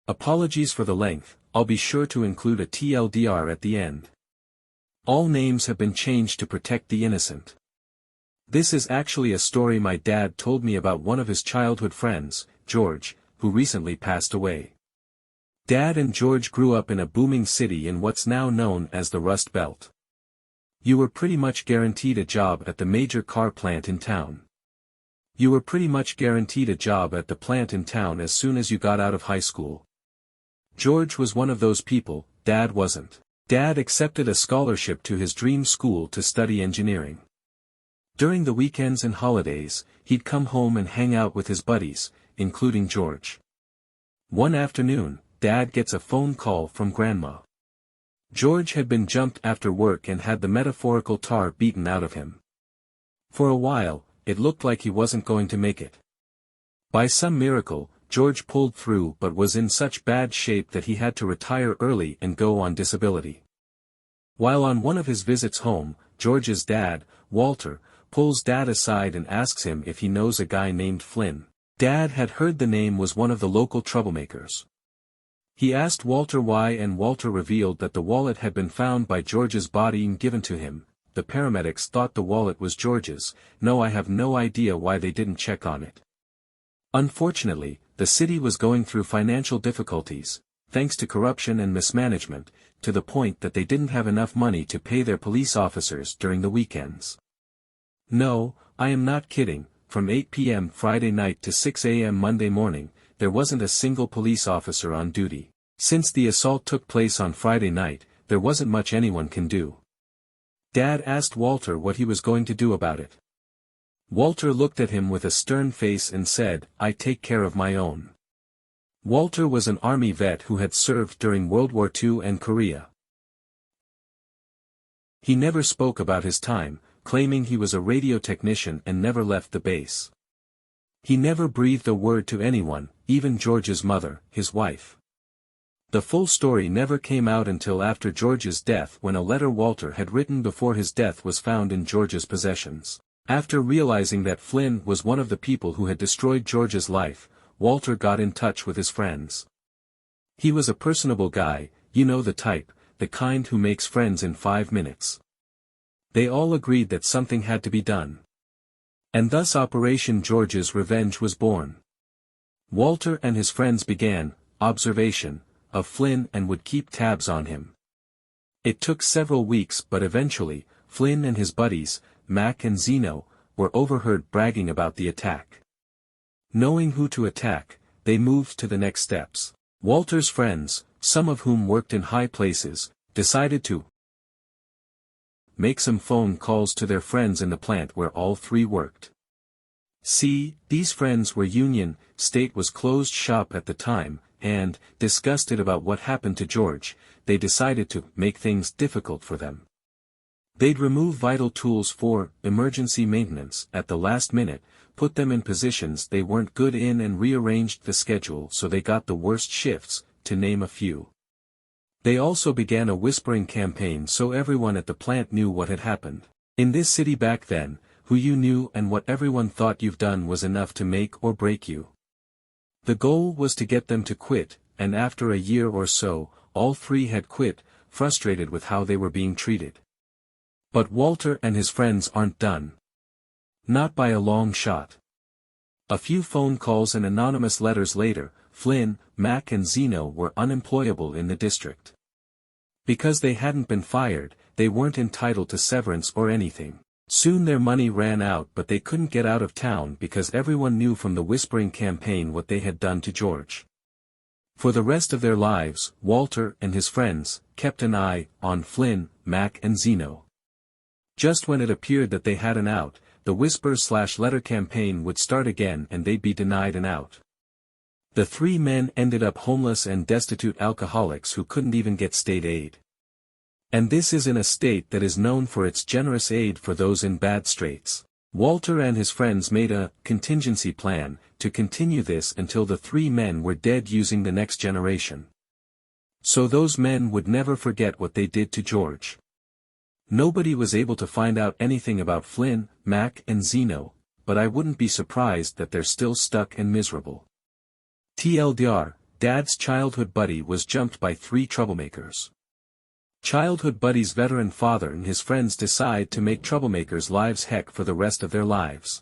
Apologies for the length, I'll be sure to include a TLDR at the end. All names have been changed to protect the innocent. This is actually a story my dad told me about one of his childhood friends, George, who recently passed away. Dad and George grew up in a booming city in what's now known as the Rust Belt. You were pretty much guaranteed a job at the major car plant in town. You were pretty much guaranteed a job at the plant in town as soon as you got out of high school. George was one of those people, Dad wasn't. Dad accepted a scholarship to his dream school to study engineering. During the weekends and holidays, he'd come home and hang out with his buddies, including George. One afternoon, Dad gets a phone call from Grandma. George had been jumped after work and had the metaphorical tar beaten out of him. For a while, it looked like he wasn't going to make it. By some miracle, George pulled through but was in such bad shape that he had to retire early and go on disability. While on one of his visits home, George's dad, Walter, pulls Dad aside and asks him if he knows a guy named Flynn. Dad had heard the name was one of the local troublemakers. He asked Walter why, and Walter revealed that the wallet had been found by George's body and given to him. The paramedics thought the wallet was George's. No, I have no idea why they didn't check on it. Unfortunately, the city was going through financial difficulties, thanks to corruption and mismanagement, to the point that they didn't have enough money to pay their police officers during the weekends. No, I am not kidding. From 8 p.m. Friday night to 6 a.m. Monday morning, there wasn't a single police officer on duty. Since the assault took place on Friday night, there wasn't much anyone can do. Dad asked Walter what he was going to do about it. Walter looked at him with a stern face and said, "I take care of my own." Walter was an army vet who had served during World War II and Korea. He never spoke about his time, claiming he was a radio technician and never left the base. He never breathed a word to anyone, even George's mother, his wife. The full story never came out until after George's death, when a letter Walter had written before his death was found in George's possessions. After realizing that Flynn was one of the people who had destroyed George's life, Walter got in touch with his friends. He was a personable guy, you know the type, the kind who makes friends in 5 minutes. They all agreed that something had to be done. And thus Operation George's Revenge was born. Walter and his friends began observation of Flynn and would keep tabs on him. It took several weeks, but eventually, Flynn and his buddies, Mac and Zeno, were overheard bragging about the attack. Knowing who to attack, they moved to the next steps. Walter's friends, some of whom worked in high places, decided to make some phone calls to their friends in the plant where all three worked. See, these friends were union, state was closed shop at the time, and, disgusted about what happened to George, they decided to make things difficult for them. They'd remove vital tools for emergency maintenance at the last minute, put them in positions they weren't good in, and rearranged the schedule so they got the worst shifts, to name a few. They also began a whispering campaign so everyone at the plant knew what had happened. In this city back then, who you knew and what everyone thought you've done was enough to make or break you. The goal was to get them to quit, and after a year or so, all three had quit, frustrated with how they were being treated. But Walter and his friends aren't done. Not by a long shot. A few phone calls and anonymous letters later, Flynn, Mac and Zeno were unemployable in the district. Because they hadn't been fired, they weren't entitled to severance or anything. Soon their money ran out, but they couldn't get out of town because everyone knew from the whispering campaign what they had done to George. For the rest of their lives, Walter and his friends kept an eye on Flynn, Mac and Zeno. Just when it appeared that they had an out, the whisper/letter campaign would start again and they'd be denied an out. The three men ended up homeless and destitute alcoholics who couldn't even get state aid. And this is in a state that is known for its generous aid for those in bad straits. Walter and his friends made a contingency plan to continue this until the three men were dead, using the next generation. So those men would never forget what they did to George. Nobody was able to find out anything about Flynn, Mac and Zeno, but I wouldn't be surprised that they're still stuck and miserable. TLDR, Dad's childhood buddy was jumped by 3 troublemakers. Childhood buddy's veteran father and his friends decide to make troublemakers' lives heck for the rest of their lives.